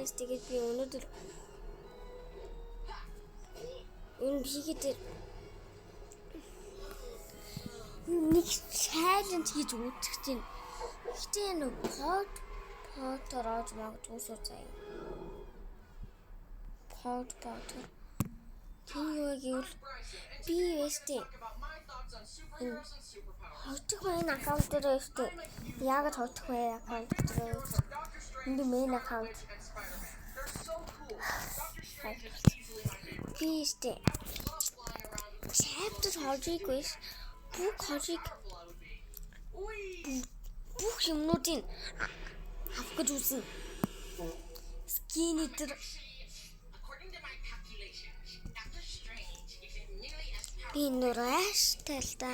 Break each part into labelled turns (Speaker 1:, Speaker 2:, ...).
Speaker 1: Guys, тэгээд би өнөөдөр энэ бигээд нэг challenge хийж үзэж байна. Гэтэ нэг Potter аж магадгүй шүү заяа. Potter. Тэр юу гэвэл би өстэй. Хотох main аккаунт дээр өстэй. Яг л хотох main аккаунт дээр. Энд main аккаунт. Би өстэй. Chapter хожиггүй. Бүх юмнуудыг авах гэж үзсэн. Skin eater. Би нураш талта.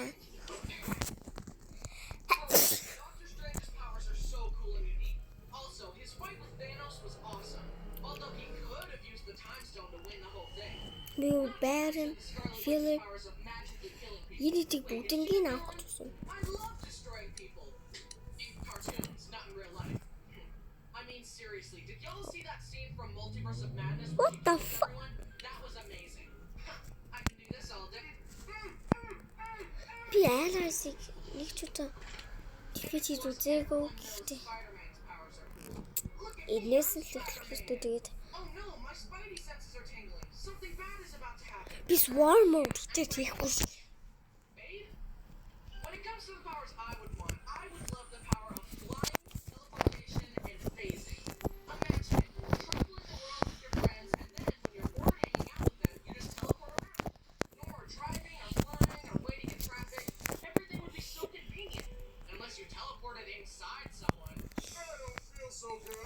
Speaker 1: Би Baron, Philip. Энийг бүгднийг авах гэж үзсэн.
Speaker 2: Seriously, did y'all see that scene from Multiverse of Madness?
Speaker 1: What the fuck?
Speaker 2: That was amazing. I can do this all day.
Speaker 1: Би айлсыг нэг ч удаа тэгэж хийж үзээгүй гэхдээ энэс л эхлэх хэрэгтэй тэгээд
Speaker 2: Oh no, my spidey senses are tingling. Something bad is about to happen.
Speaker 1: би Swarm mode хийхгүй.
Speaker 2: Babe, when it comes to the powers I would want, I would love the power of flying, teleportation, and phasing. Imagine it, traveling the world with your friends, and then when you're bored hanging out with them, you just teleport around. No more driving or flying or waiting in traffic. Everything would be so convenient. Unless you teleported inside someone. I don't feel so good.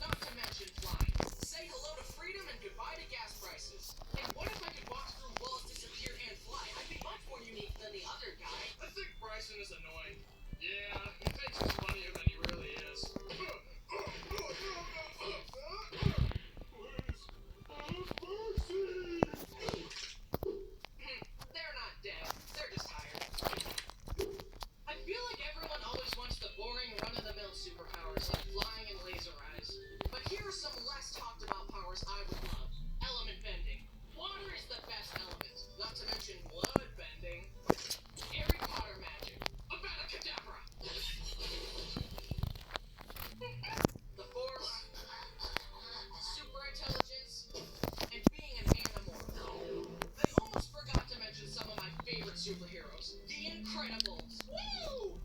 Speaker 2: Not to mention flying. Say hello to freedom and goodbye to gas prices. And what if I could walk through walls, disappear, and fly? I'd be much more unique than the other guy. I think Bryson is annoying. Yeah, he thinks he's funnier than he really is. They're not dead. They're just tired. I feel like everyone always wants the boring run-of-the-mill superpowers like flying and laser eyes. But here are some less talked about powers I would love. Element bending. Water is the best element. Not to mention blood bending. Harry Potter magic. Avada Kedavra. The Force. Super intelligence. And being an animorph. They almost forgot to mention some of my favorite superheroes. The Incredibles. Woo!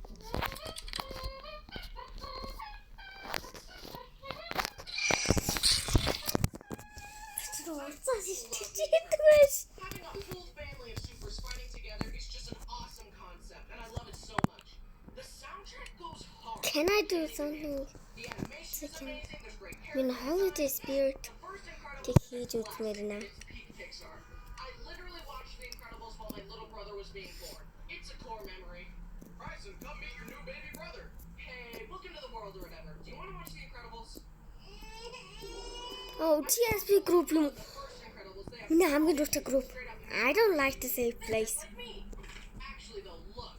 Speaker 2: Having a full family of supers fighting together is just an awesome concept, and I love it so much. The soundtrack goes hard.
Speaker 1: Can I do something?
Speaker 2: The animation is amazing. There's great
Speaker 1: When
Speaker 2: characters.
Speaker 1: Holiday Spirit
Speaker 2: The first Incredibles
Speaker 1: take хийж үзмээр нэ.
Speaker 2: is peak Pixar. I literally watched The Incredibles while my little brother was being born. It's a core memory. Bryson, come meet your new baby brother. Hey, look into the world or whatever. Do you want to watch The Incredibles?
Speaker 1: Oh, TSP group юм.
Speaker 2: The first Incredibles, they have
Speaker 1: Миний хамгийн дуртай group. I don't like to save place.
Speaker 2: like me. Actually, though, look.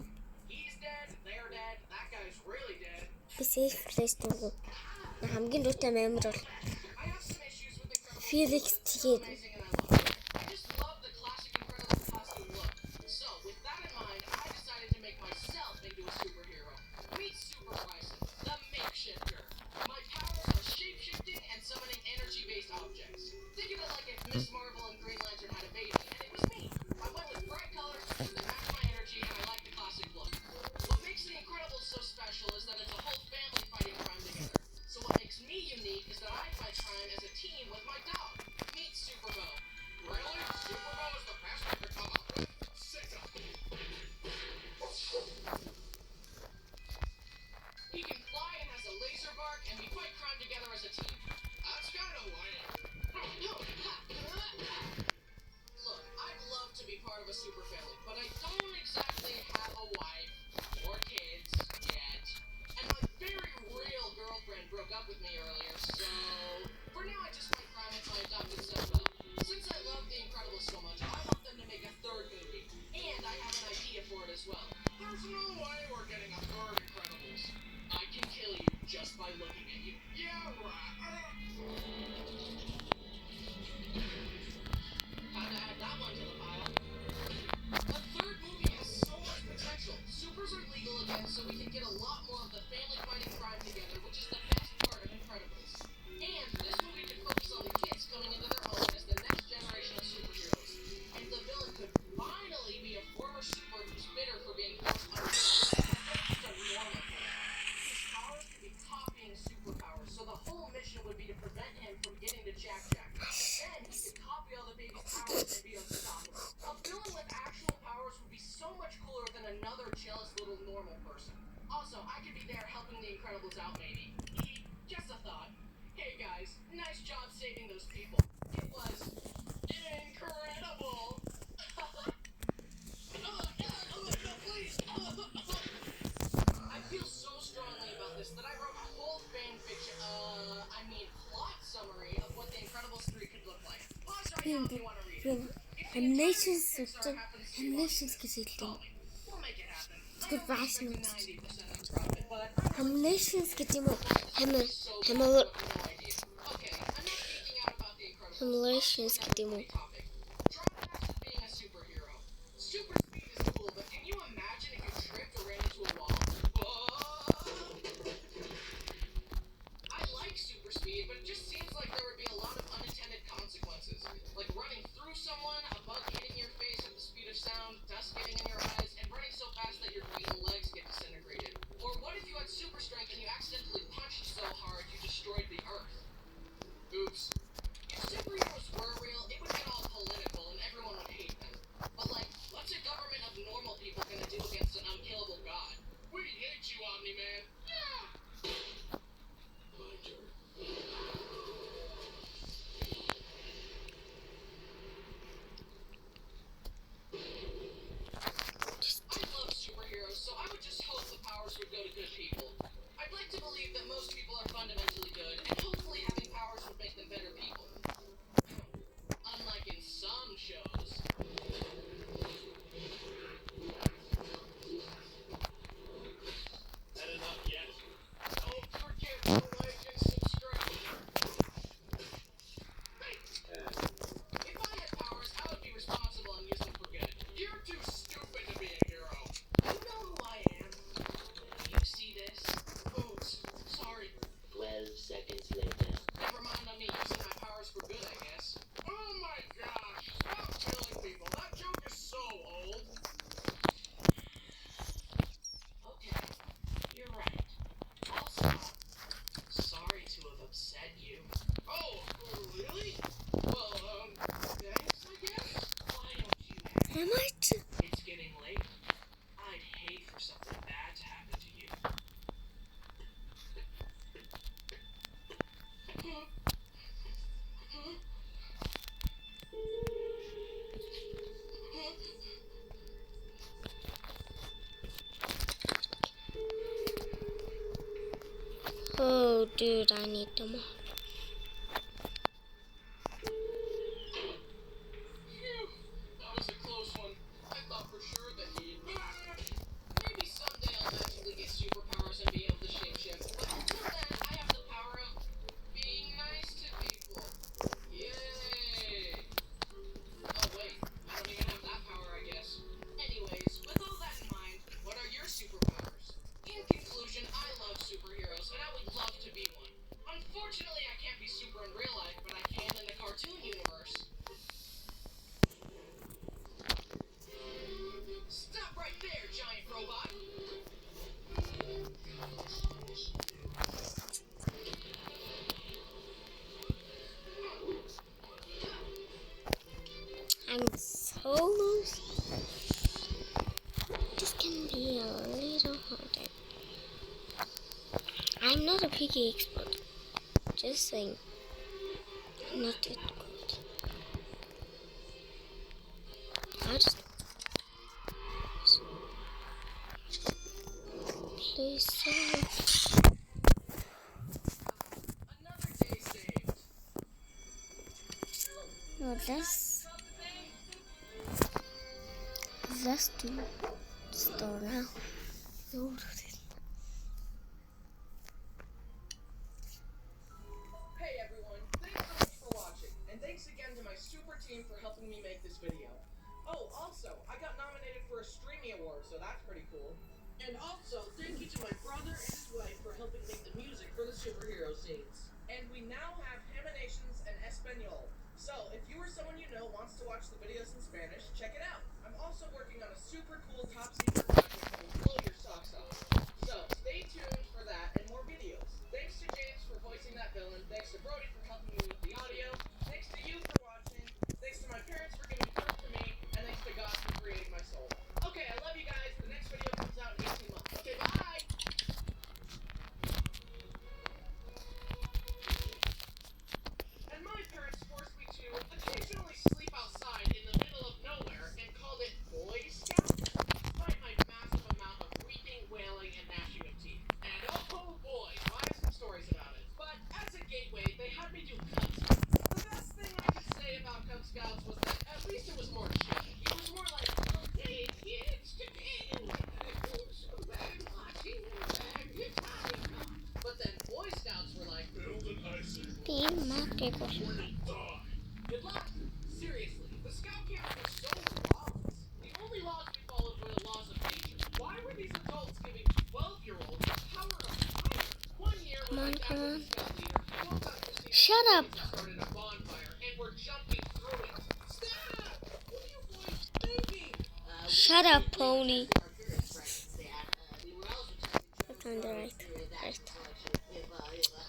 Speaker 2: He's dead, they're dead, that guy's really dead.
Speaker 1: Би save place дургу. Хамгийн дуртай member бол
Speaker 2: I have some issues with Incredibles.
Speaker 1: Felix тэгээд
Speaker 2: Amazing and I love it. I just love the classic Incredibles costume look. So, with that in mind, I decided to make myself into a superhero. Meet Super Bryson, the makeshifter. My powers are shape-shifting and summoning energy-based objects. Think of it like if Miss Marvel and Green Lantern had a baby, and it was me. I went with bright colors to match my energy, and I like the classic look. What makes The Incredibles so special is that it's a whole family fighting crime together. So what makes me unique is that I fight crime as a team with my dog. Meet Superbo. Really? Superbo is the best I could come up with? Sick of it. He can fly and has a laser bark, and we fight crime together as a team. That's kind of lame. Look, I'd love to be part of a super family, but I don't exactly have a wife or kids yet. And my very real girlfriend broke up with me earlier, so for now I just fight crime with my adopted son, Will. Since I love The Incredibles so much, I want them to make a third movie, and I have an idea for it as well. There's no way we're getting a third Incredibles. I can kill you just by looking at you. Yeah, right. Time to add that one to the pile. A third movie has so much potential. Supers are legal again, so we can get a lot more of the family fighting crime together, which is the best part of Incredibles. And this movie could focus on the kids coming into their own as the next generation of superheroes. And the villain could finally be a former super who's bitter for being forced under just a normal thing. His powers could be copying superpowers, so the whole mission would be to prevent him from getting to Jack Jack. Then he could copy all the baby's powers and be unstoppable. A villain with actual powers would be so much cooler than another jealous little normal person. Also, I could be there helping the Incredibles out, maybe. Just a thought. Hey guys, nice job saving those people. It was incredible. No, please. I feel so strongly about this that I wrote a whole fan fiction, plot summary of what the Incredibles 3 could look like. Pause right now if you want to read it.
Speaker 1: Animations gezicht.
Speaker 2: We'll make it happen.
Speaker 1: Es gibt weichen und
Speaker 2: 90% profit, but
Speaker 1: Animations geht immer
Speaker 2: Okay, I'm not geeking out about the Incredibles.
Speaker 1: Animations geht immer.
Speaker 2: Drawbacks to being a superhero. Super speed is cool, but can you imagine if you tripped or ran into a wall? I like super speed, but it just seems like there would be a lot of unintended consequences. Like running through someone, a bug hitting your face at the speed of sound, dust getting in your eyes, and running so fast that your feet and legs get disintegrated. Or what if you had super strength and you accidentally punched so hard you destroyed the earth? Oops. If superheroes were real, it would get all political and everyone would hate them. But like, what's a government of normal people gonna do against an unkillable god? We hate you, Omni-Man. Yeah. My turn. I love superheroes, so I would just hope the powers would go to good people. I'd like to believe that most people are fundamentally good, and hopefully having powers would make them better people. Unlike in some shows. That enough yet? Don't forget to like and subscribe. Hey! If I had powers, I would be responsible and use them for good. You're too stupid to be a hero. You know who I am. You see this? Oops. Sorry.
Speaker 3: 12 seconds later.
Speaker 2: Never mind on me using my powers for good, I guess. Oh my gosh! Stop killing people. That joke is so old. Okay. You're right. Also, sorry to have upset you. Oh, really? Well, thanks, I guess. Why don't you ask?
Speaker 1: Am I too?
Speaker 2: It's getting late. I'd hate for something bad to happen to you.
Speaker 1: Oh, dude, I need them all.
Speaker 2: Phew, that was a close one. I thought for sure that he'd... Maybe someday I'll magically get superpowers and be able to shapeshift. But until then, I have the power of being nice to people. Yay! Oh wait, I don't even have that power, I guess. Anyways, with all that in mind, what are your superpowers? In conclusion, I love superheroes, and I would love to be one. Unfortunately, I can't be super in real life, but I can in the cartoon universe. Stop right there, giant robot!
Speaker 1: I'm so loose. This can be a little harder. I'm not a piggy expert. Just saying. I'm not that good. I just play so.
Speaker 2: Another day saved.
Speaker 1: No, let's do store now. No,
Speaker 2: video. Oh, also, I got nominated for a Streamy Award, so that's pretty cool. And also, thank you to my brother and his wife for helping make the music for the superhero scenes. And we now have Haminations and Espanol. So, if you or someone you know wants to watch the videos in Spanish, check it out. I'm also working on a super cool top secret project that will blow your socks off. So, stay tuned for that and more videos. Thanks to James for voicing that villain. Thanks to Brody for helping me with the audio. Thanks to you for watching. Thanks to my parents for giving birth to me. And thanks to God for creating my soul. Okay, I love you guys. The next video comes out in 18 months. Okay, bye! And my parents forced me to occasionally sleep outside in the middle of nowhere and called it Boy Scout, despite my massive amount of weeping, wailing, and gnashing of teeth. And oh boy, do I have some stories about it. But as a gateway, they had me do Cub Scouts. The best thing I could say about Cub Scouts was that at least it was more chill. It was more like, okay, kids, today, so bad watching your time. But then Boy Scouts were like, build an ice
Speaker 1: Benim market
Speaker 2: or you'll die. Good luck. Seriously, the scout camp was so lawless. The only laws we followed were the laws of nature. Why were these adults giving 12-year-olds the power of fire? One year when my dad was the scout leader, he woke up to see
Speaker 1: Shut up.
Speaker 2: started a bonfire and were jumping through it. Stop! What are you boys thinking?
Speaker 1: Shut up, pony.
Speaker 2: Our parents' rights, Dad. We were also
Speaker 1: On the right. Right.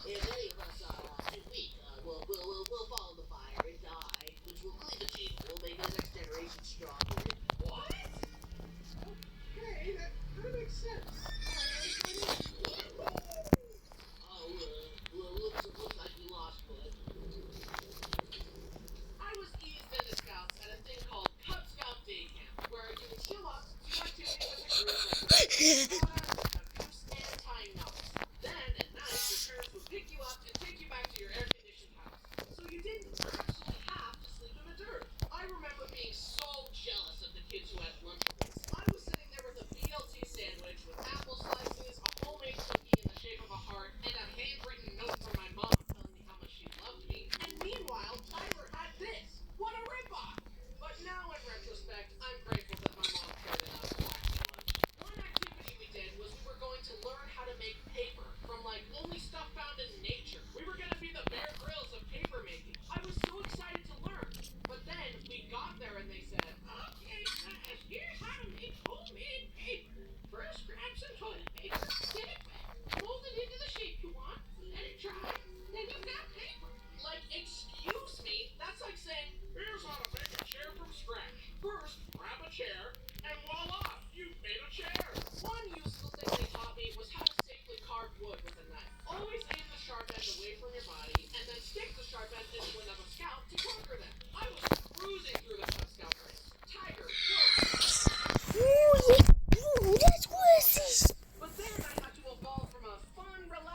Speaker 2: If any of us are weak, we'll follow the fire and die, which will clean the teeth, will make the next generation stronger. What? Okay, that makes sense. Looks like we lost Bud. I was eased into scouts at a thing called Cub Scout Day Camp, where you would show up to activities as a group like abuse and tying knots. Then, at night, your parents would pick you up and take you back to your air-conditioned house. So you didn't actually have to sleep in the dirt. I remember being so jealous of the kids who had Lunchables. I was sitting there with a BLT sandwich with apple slices, a homemade cookie in the shape of a heart, and a handwritten note from my mom telling me how much she loved me. And meanwhile, Tyler had this. What a ripoff! But now, in retrospect, I'm grateful that my mom cared enough to pack me lunch. One activity we did was we were going to learn how to make paper from like only stuff found in nature. We were gonna be the Bear Grylls of paper making. I was so excited to learn. But then we got there and they said, okay, class, here's how to make homemade paper. First, grab some toilet paper, get it wet, mold it into the shape you want, let it dry, then you've got paper. Like, excuse me, that's like saying, here's how to make a chair from scratch. First, grab a chair, and voila, you've made a chair. One useful thing they taught me was how to safely carve wood with a knife. Always aim the sharp edge away from